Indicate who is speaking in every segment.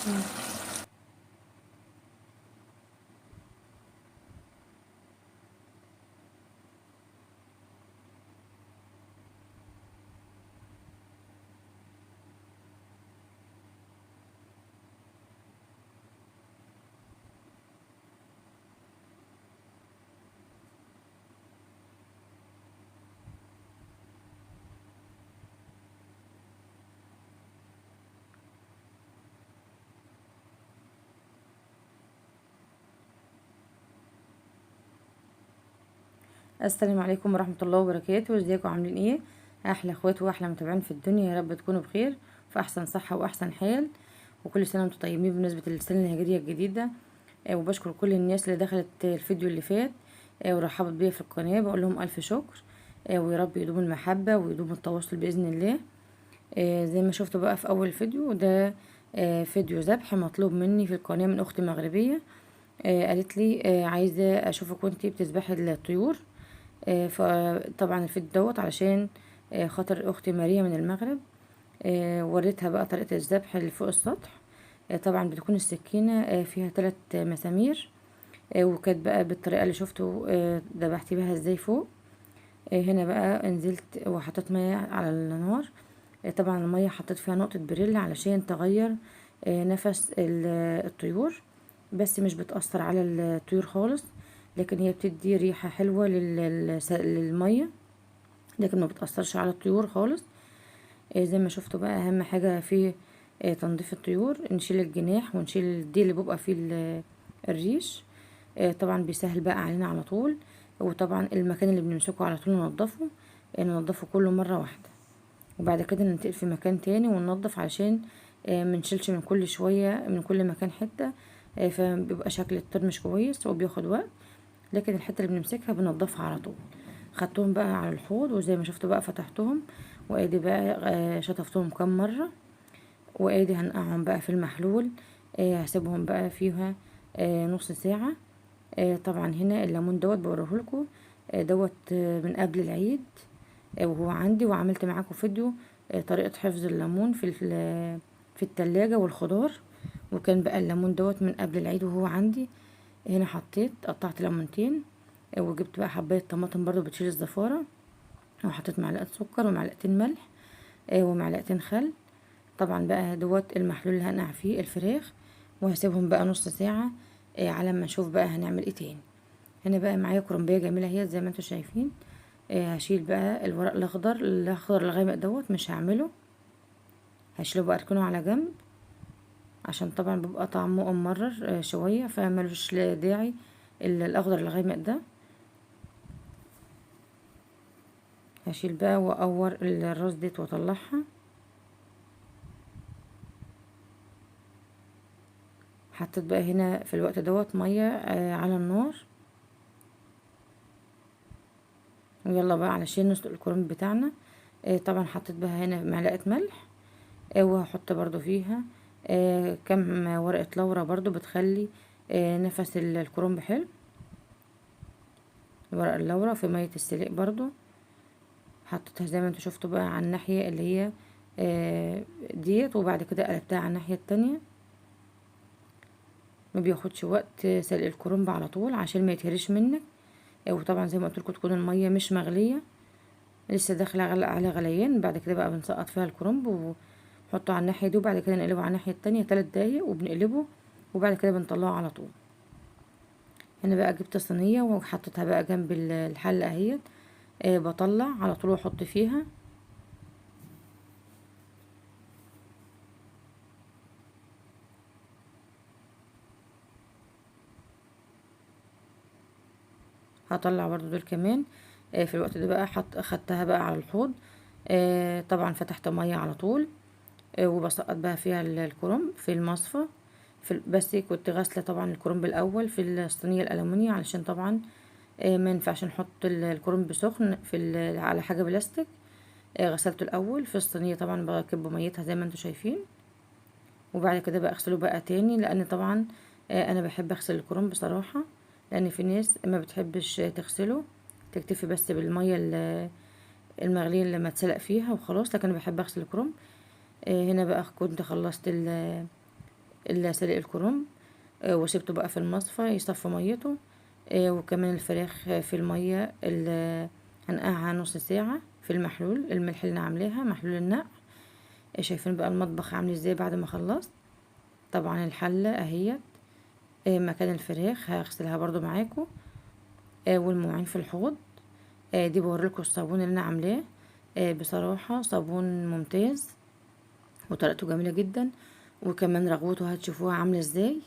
Speaker 1: مم. السلام عليكم ورحمة الله وبركاته. ازيكم عاملين ايه؟ احلى اخوات واحلى متابعين في الدنيا، يا رب تكونوا بخير في احسن صحة واحسن حال. وكل سنة وانتم طيبين بمناسبة السنة الهجرية الجديدة. وبشكر كل الناس اللي دخلت الفيديو اللي فات ورحبت بيا في القناة، بقول لهم الف شكر. ويا رب يدوم المحبة ويدوم التواصل بإذن الله. زي ما شفتوا بقى في اول فيديو ده، فيديو ذبح مطلوب مني في القناة من اختي مغربية. قالت لي عايزة اشوفك وانتي بتذبحي الطيور. فطبعا الفيديو دوت علشان خاطر اختي ماريا من المغرب. وريتها بقى طريقة الذبح اللي فوق السطح. طبعا بتكون السكينة فيها 3 مسامير. وكانت بقى بالطريقة اللي شفتوا ذبحتي بها ازاي فوق. هنا بقى نزلت وحطيت مية على النار. طبعا المية حطيت فيها نقطة بريل علشان تغير نفس الطيور، بس مش بتأثر على الطيور خالص، لكن هي بتدي ريحة حلوة للمية، لكن ما بتأثرش على الطيور خالص. زي ما شفتوا بقى اهم حاجة في تنظيف الطيور، نشيل الجناح ونشيل الديل اللي بيبقى فيه الريش. طبعا بيسهل بقى علينا على طول. وطبعا المكان اللي بنمسكه على طول ننضفه، ننضفه كله مرة واحدة، وبعد كده ننتقل في مكان تاني وننضف علشان منشيلش من كل شوية من كل مكان حتة. فبيبقى شكل الطير مش كويس وبياخد وقت، لكن الحتة اللي بنمسكها بنضفها على طول. خدتهم بقى على الحوض وزي ما شفتوا بقى فتحتهم، وادي بقى شطفتهم كام مرة، وادي هنقعهم بقى في المحلول. هسيبهم بقى فيها نص ساعة. طبعا هنا الليمون دوت بوريهولكوا دوت من قبل العيد. وهو عندي، وعملت معاكم فيديو طريقة حفظ الليمون في التلاجة والخضار. وكان بقى الليمون دوت من قبل العيد وهو عندي. هنا حطيت قطعت ليمونتين. وجبت بقى حباية طماطم برضو بتشيل الزفارة، وحطيت معلقة سكر ومعلقتين ملح ومعلقتين خل. طبعا بقى دوت المحلول اللي هنقع فيه الفراخ، وهسيبهم بقى نص ساعة على ما نشوف بقى هنعمل ايه تاني. هنا بقى معايا كرنبية جميلة اهي زي ما انتوا شايفين. هشيل بقى الورق الاخضر الغامق دوت مش هعمله، هشيله بقى اركنه على جنب، عشان طبعا بيبقى طعمه ممرر شوية، فملوش داعي الاخضر الغامق ده. هشيل بقى واقور الراس ديت واطلعها. حطيت بقى هنا في الوقت دوت مية على النار، ويلا بقى علشان نسلق الكرنب بتاعنا. طبعا حطيت بقى هنا معلقة ملح. وهحط برضو فيها كم ورقة لورا برضو بتخلي نفس الكرنب حلو. ورق اللورا في مية السلق برضو حطيتها زي ما انتوا شفتوا بقى على الناحية اللي هي ديت، وبعد كده قلبتها على الناحية التانية. ما بياخدش وقت سلق الكرنب على طول عشان ما يتهرش منك. وطبعا زي ما قلت لكم تكون المية مش مغلية، لسه داخله على غليان. بعد كده بقى بنسقط فيها الكرنب ونحطه على الناحيه دي، وبعد كده نقلبه على الناحيه التانية 3 دقايق وبنقلبه، وبعد كده بنطلعه على طول. هنا بقى جبت صينيه وحطيتها بقى جنب الحله اهيت. بطلع على طول واحط فيها. هطلع برضو دول كمان. في الوقت ده بقى اخدتها بقى على الحوض. طبعا فتحت ميه على طول. وبسقط بقى فيها الكرنب في المصفى. بس كنت غاسله طبعا الكرنب الاول في الصينيه الالومنيا، علشان طبعا ما ينفعش نحط الكرنب سخن على حاجه بلاستيك. غسلته الاول في الصينيه، طبعا بكب ميتها زي ما انتم شايفين. وبعد كده بقى اغسله بقى تاني، لان طبعا انا بحب اغسل الكرنب بصراحه، لان في ناس ما بتحبش تغسله، تكتفي بس بالميه المغليه اللي ما اتسلق فيها وخلاص، لكن انا بحب اغسل الكرنب. هنا بقى كنت خلصت سلق الكرنب، وسبته بقى في المصفى يصفي ميته. وكمان الفراخ في المية هنقعها نص ساعة في المحلول الملح اللي أنا عاملاها محلول النقع. شايفين بقى المطبخ عامل ازاي بعد ما خلصت. طبعا الحلة اهيت مكان الفراخ هغسلها برضو معاكم، والمواعين في الحوض. دي بوريلكوا الصابون اللي انا عاملاه. بصراحة صابون ممتاز وطريقته جميلة جدا، وكمان رغوته هتشوفوها عاملة ازاي.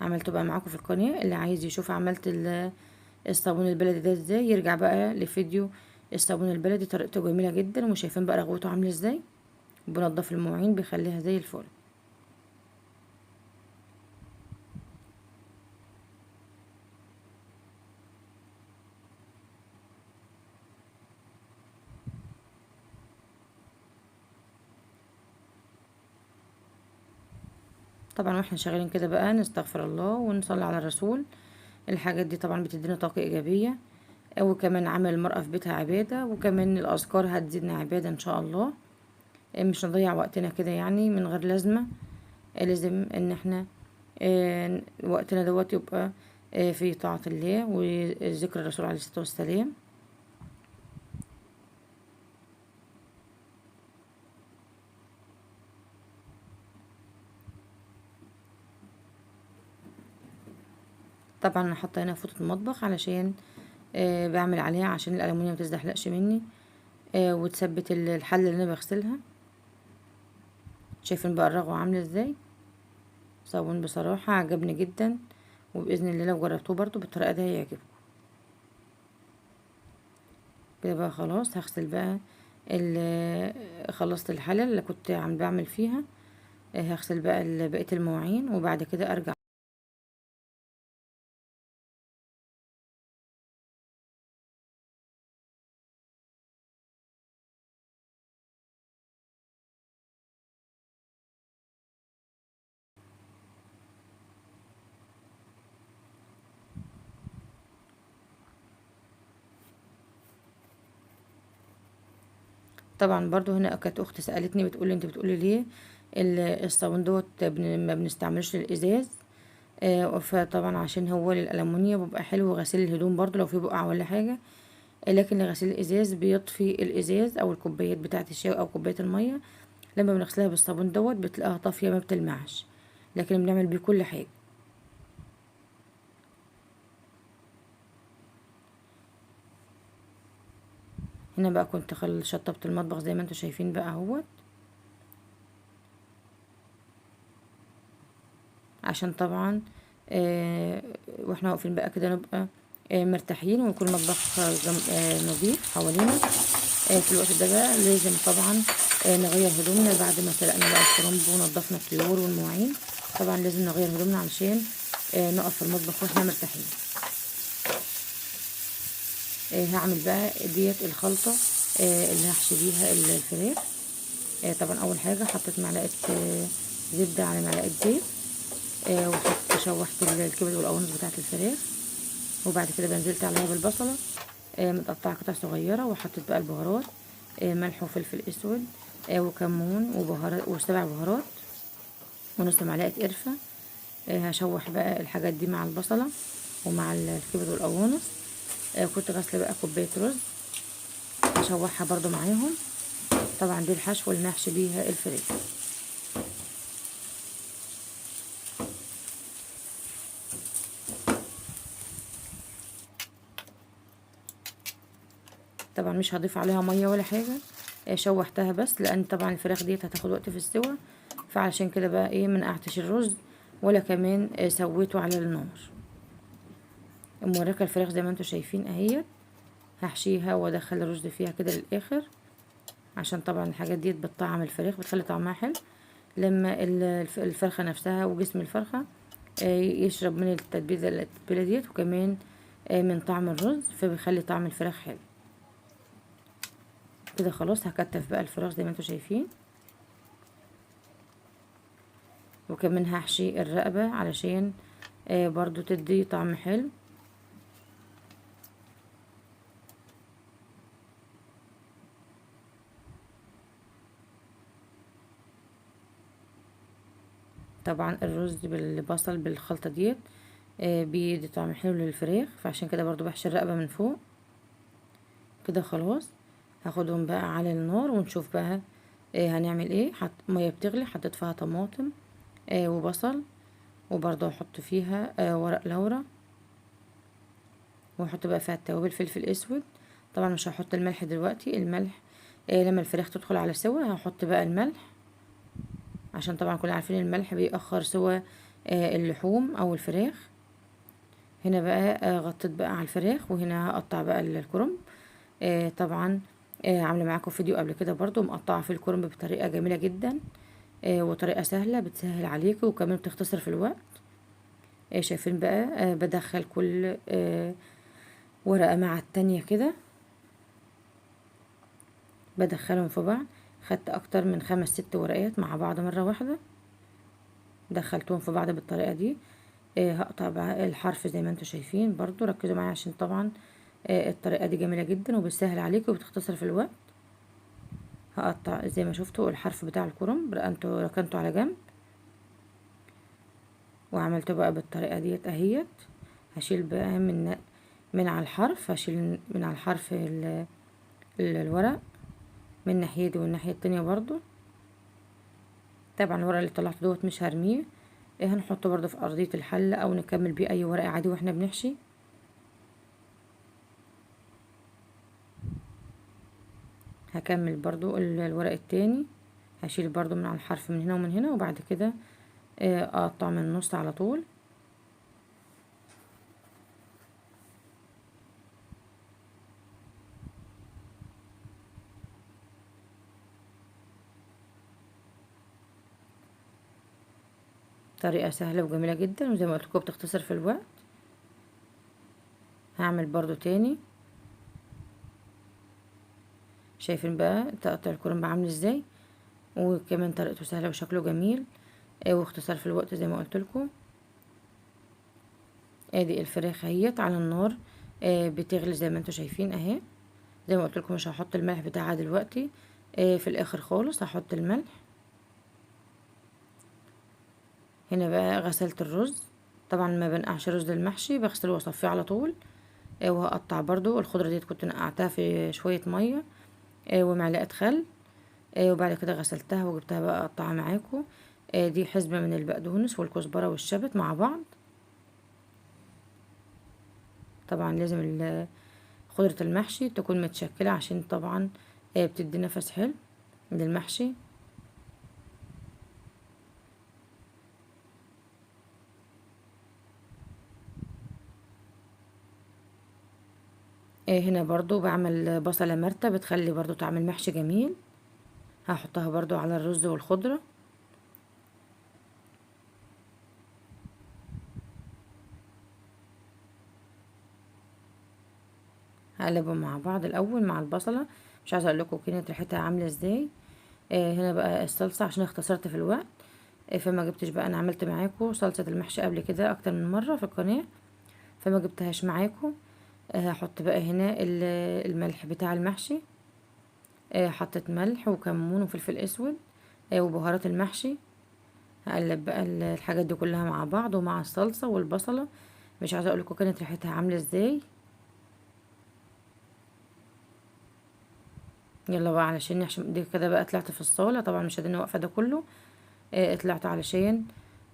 Speaker 1: عملته بقى معاكم في القناة، اللي عايز يشوف عملت الصابون البلدي ده ازاي يرجع بقى لفيديو الصابون البلدي، طريقته جميلة جدا. وشايفين بقى رغوته عاملة ازاي، بنضف المواعين بيخليها زي الفل. طبعا واحنا شغالين كده بقى نستغفر الله ونصلي على الرسول. الحاجات دي طبعا بتدينا طاقة إيجابية، وكمان عمل المرأة في بيتها عبادة، وكمان الأذكار هتزيدنا عبادة إن شاء الله. مش نضيع وقتنا كده يعني من غير لازمة. لازم إن احنا وقتنا دوت يبقى في طاعة الله وذكر الرسول عليه الصلاة والسلام. طبعا انا حاطه هنا فوطه المطبخ علشان بعمل عليها عشان الالومنيوم متزحلقش مني، وتثبت الحله اللي انا بغسلها. شايفين بقى الرغوه عامله ازاي. صابون بصراحه عجبني جدا، وباذن الله لو جربتوه برضو بالطريقه دي هيعجبكم. كده بقى خلاص هغسل بقى خلصت الحله اللي كنت عم بعمل فيها. هغسل بقى بقيه المواعين وبعد كده ارجع. طبعا برضو هنا كانت اختي سالتني بتقولي انت بتقولي ليه الصابون دوت ما بنستعملش الازاز. فطبعا عشان هو للألمونيا بيبقى حلو غسيل الهدوم برضو لو في بقع ولا حاجة. لكن غسيل الإزاز بيطفي الإزاز أو الكوبايات بتاعة الشاي أو كوباية المية. لما بنغسلها بالصابون دوت بتلاقيها طافية ما بتلمعش، لكن بنعمل بيه كل حاجة. هنا بقى كنت شطبت المطبخ زي ما انتوا شايفين بقى اهوت، عشان طبعا واحنا واقفين بقى كده نبقى مرتاحين، ويكون المطبخ نظيف حوالينا. في الوقت ده بقى لازم طبعا نغير هدومنا بعد ما سلقنا بقى الكرنب ونضفنا الطيور والمواعين. طبعا لازم نغير هدومنا علشان نقف في المطبخ واحنا مرتاحين. هعمل بقى ديت الخلطة اللي هحشي بيها الفراخ. طبعا اول حاجة حطيت معلقة زبدة على معلقة زيت، شوحت الكبد والقوانص بتاعت الفراخ، وبعد كده بنزلت عليها بالبصلة متقطعة قطع صغيرة، وحطيت بقى البهارات ملح وفلفل اسود وكمون وبهارات وسبع بهارات ونص معلقة قرفة. هشوح بقى الحاجات دي مع البصلة ومع الكبد والقوانص. كنت غاسلة بقى كوباية رز هشوحها برضو معاهم. طبعا دي الحشوة اللي نحشي بيها الفراخ. طبعا مش هضيف عليها مية ولا حاجة، شوحتها بس لان طبعا الفراخ ديت هتاخد وقت في السوا، فعلشان كده بقى منقعتش الرز ولا كمان سويته على النار. موركه الفراخ زي ما انتوا شايفين اهي. هحشيها وادخل الرز فيها كده للاخر، عشان طبعا الحاجات ديت بتطعم الفراخ بتخلي طعمها حلو لما الفرخه نفسها وجسم الفرخه يشرب من التتبيله ديت، وكمان من طعم الرز فبيخلي طعم الفراخ حلو. كده خلاص هكتف بقى الفراخ زي ما انتوا شايفين، وكمان هحشي الرقبه علشان برضو تدي طعم حلو. طبعا الرز بالبصل بالخلطة ديت بيدي طعم حلو للفراخ، فعشان كده برضو بحشي الرقبة من فوق كده. خلاص هاخدهم بقى على النار ونشوف بقى هنعمل ايه. مية بتغلي، حطيت فيها طماطم وبصل، وبرضه هحط فيها ورق لورا، وهحط بقى فيها التوابل، فلفل اسود. طبعا مش هحط الملح دلوقتي، الملح لما الفراخ تدخل على سوا هحط بقى الملح، عشان طبعا كلنا عارفين الملح بيأخر سوا اللحوم او الفراخ. هنا بقى غطيت بقى على الفراخ، وهنا هقطع بقى الكرنب. طبعا عامله معاكم فيديو قبل كده برضو مقطعه في الكرنب بطريقه جميله جدا، وطريقه سهله بتسهل عليكم وكمان بتختصر في الوقت. شايفين بقى بدخل كل ورقه مع التانية كده، بدخلهم في بعض. خدت اكتر من 5-6 ورقات مع بعض مره واحده، دخلتهم في بعض بالطريقه دي. هقطع بقى الحرف زي ما انتم شايفين. برضو ركزوا معايا عشان طبعا الطريقه دي جميله جدا وبتسهل عليكم وبتختصر في الوقت. هقطع زي ما شفتوا الحرف بتاع الكرنب، ركنته على جنب، وعملته بقى بالطريقه ديت اهيت. هشيل بقى من على الحرف، هشيل من على الحرف الورق من الناحيه دي والناحيه التانية برضو. طبعا الورق اللي طلعته دوت مش هرميه، هنحطه برضو في ارضيه الحله او نكمل بيه اي ورق عادي واحنا بنحشي. هكمل برضو الورق التاني، هشيل برضو من على الحرف من هنا ومن هنا، وبعد كده اقطع من النص على طول. طريقة سهلة وجميلة جدا، وزي ما قلت لكم بتختصر في الوقت. هعمل برضو تاني. شايفين بقى تقطيع الكرنب عامل ازاي، وكمان طريقته سهلة وشكله جميل واختصار في الوقت زي ما قلت لكم. ادي الفراخ اهيت على النار بتغلي زي ما انتم شايفين اهي. زي ما قلت لكم مش هحط الملح بتاعها دلوقتي، في الاخر خالص هحط الملح. هنا بقى غسلت الرز، طبعا ما بنقعش رز المحشي، بغسله واصفيه على طول. وهقطع برضو الخضرة ديت كنت نقعتها في شوية مية ومعلقة خل، وبعد كده غسلتها وجبتها بقى اقطعها معاكم. دي حزمة من البقدونس والكزبرة والشبت مع بعض. طبعا لازم خضرة المحشي تكون متشكلة عشان طبعا بتدي نفس حلو للمحشي. هنا برضو بعمل بصلة مرتة بتخلي برضو طعم المحشي جميل، هحطها برضو على الرز والخضرة. هقلبهم مع بعض الاول مع البصلة. مش عايزه اقول لكم كانت ريحتها عامله ازاي. هنا بقى الصلصه عشان اختصرت في الوقت، فما جبتش بقى. انا عملت معاكم صلصه المحشي قبل كده اكتر من مره في القناه، فما جبتهاش معاكم. هحط بقى هنا الملح بتاع المحشي. حطيت ملح وكمون وفلفل اسود وبهارات المحشي. هقلب بقى الحاجات دي كلها مع بعض ومع الصلصه والبصله. مش عايزه اقول لكم كانت ريحتها عامله ازاي. يلا بقى علشان نحشي دي كده بقى. طلعت في الصاله، طبعا مش قادرين واقفه ده كله. طلعت علشان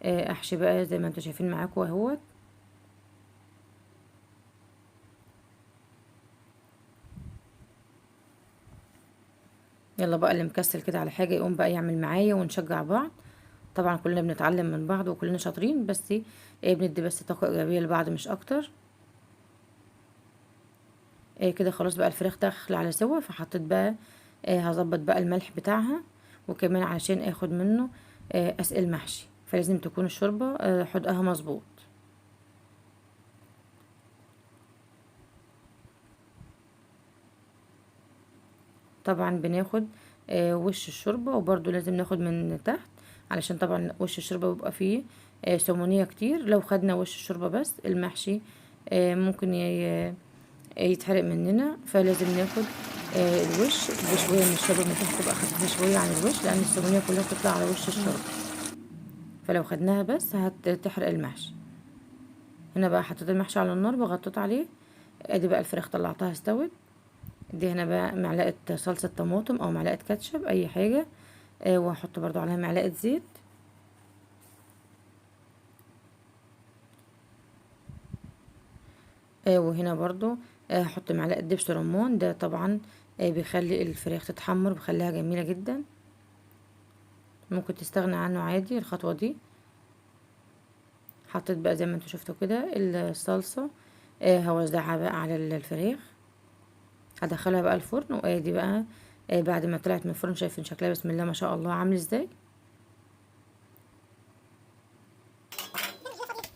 Speaker 1: احشي بقى زي ما انتوا شايفين معاكم اهوت. يلا بقى اللي مكسل كده على حاجه يقوم بقى يعمل معايا ونشجع بعض. طبعا كلنا بنتعلم من بعض وكلنا شاطرين، بس بندي بس طاقه ايجابيه لبعض مش اكتر. كده خلاص بقى الفراخ داخله على سوا، فحطيت بقى هظبط بقى الملح بتاعها، وكمان علشان اخد منه اسئل محشي فلازم تكون الشوربه حدقها مظبوط. طبعا بناخد وش الشوربه، وبرده لازم ناخد من تحت علشان طبعا وش الشوربه بيبقى فيه سمونيه كتير. لو خدنا وش الشوربه بس المحشي ممكن يتحرق مننا، فلازم ناخد الوش بشويه من الشوربه من تحت، تبقى خفيفه شويه عن الوش لان السمونيه كلها بتطلع على وش الشوربه. فلو خدناها بس هتحرق المحشي. هنا بقى حطيت المحشي على النار وغطيت عليه. ادي بقى الفراخ طلعتها استوت. دي هنا بقى معلقه صلصه طماطم او معلقه كاتشب اي حاجه. وهحط برضو عليها معلقه زيت. وهنا برضو هحط معلقه دبس رمان، ده طبعا بيخلي الفراخ تتحمر، بيخليها جميله جدا. ممكن تستغنى عنه عادي الخطوه دي. حطيت بقى زي ما انتوا شفتوا كده الصلصه. هوزعها بقى على الفراخ. هدخلها بقى الفرن. وادي بقى بعد ما طلعت من الفرن شايفين شكلها بسم الله ما شاء الله عامل ازاي.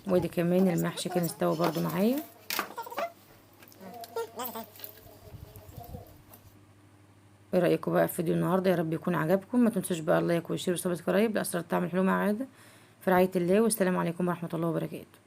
Speaker 1: وادي كمان المحشي كان استوى برضو معايا. ايه رايكم بقى في فيديو النهارده؟ يا رب يكون عجبكم. ما تنسوش بقى اللايك والشير وسبسكرايب لاسرار الطعم الحلو مع عاده. في رعايه الله، والسلام عليكم ورحمه الله وبركاته.